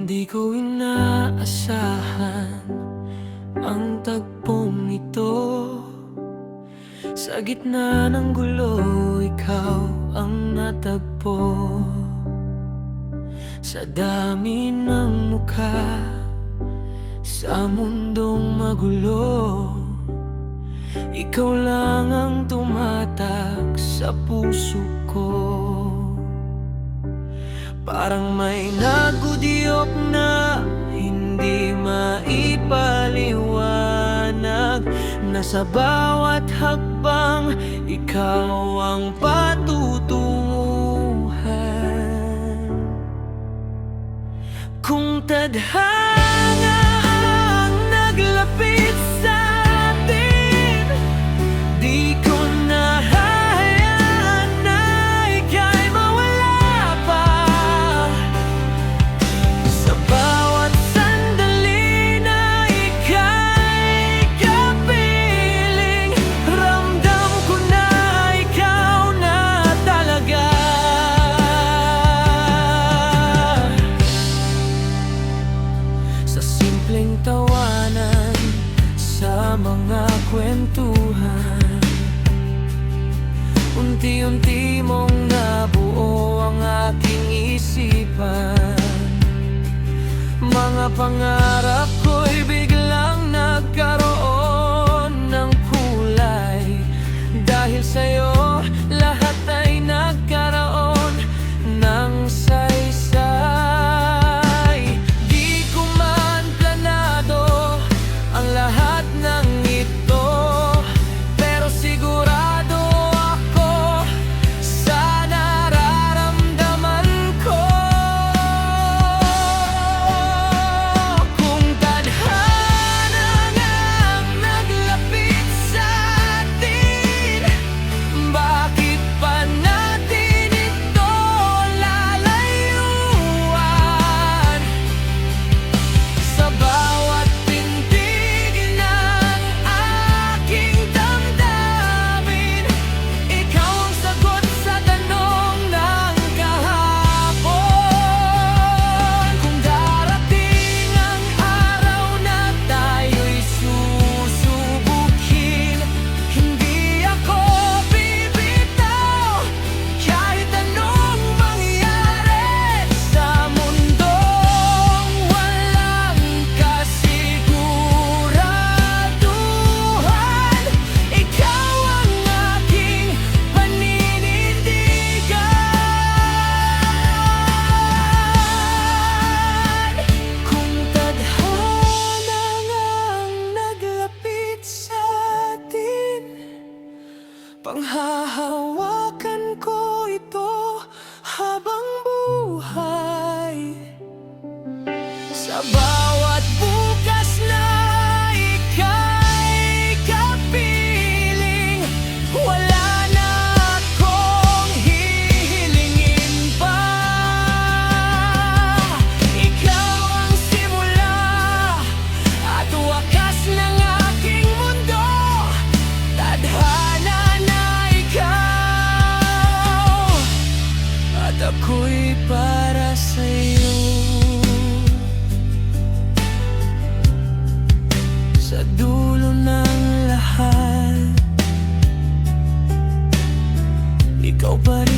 Di ko inaasahan ang tagpong ito. Sa gitna ng gulo, ikaw ang natagpo. Sa dami ng mukha sa mundong magulo, ikaw lang ang tumatak sa puso ko. Parang may nagudyok na hindi maipaliwanag, na sa bawat hakbang ikaw ang patutunguhan. Kung tadhana ang naglapit sa atin, di ko na hayaan na ika'y mawala pa. Sa bawat sandali na ika'y kapiling, ramdam ko na ikaw na talaga. Sa simpleng tawanan, sa mga kwentuhan, unti-unti mong nabuo ang aking isipan. Mga pangarap ko'y biglang nagkaroon ng kulay. Dahil sa'yo, lahat ay nagkaroon ng saysay. Di ko man planado ang lahat ng ito, pero sigurado ako sa nararamdaman ko. Kung tadhana ngang naglapit sa atin, bakit pa natin ito lalayuan? Sa bawat tindig ng aking damdamin, ikaw ang sagot sa tanong ng kahapon. Kung darating ang araw na tayo'y susubukin, hindi ako bibitaw kahit anong mangyari sa mundong walang kasiguraduhan. Ikaw ang aking paninindigan. Kung tadhana ngang naglapit sa atin, panghahawakan ko ito habang buhay. Sa bawat bukas na ika'y kapiling, wala na akong hihilingin pa. Ikaw ang simula at wakas ng aking mundo. Tadhana na ikaw at ako'y para sa'yo. Sa dulo ng lahat, ikaw pa rin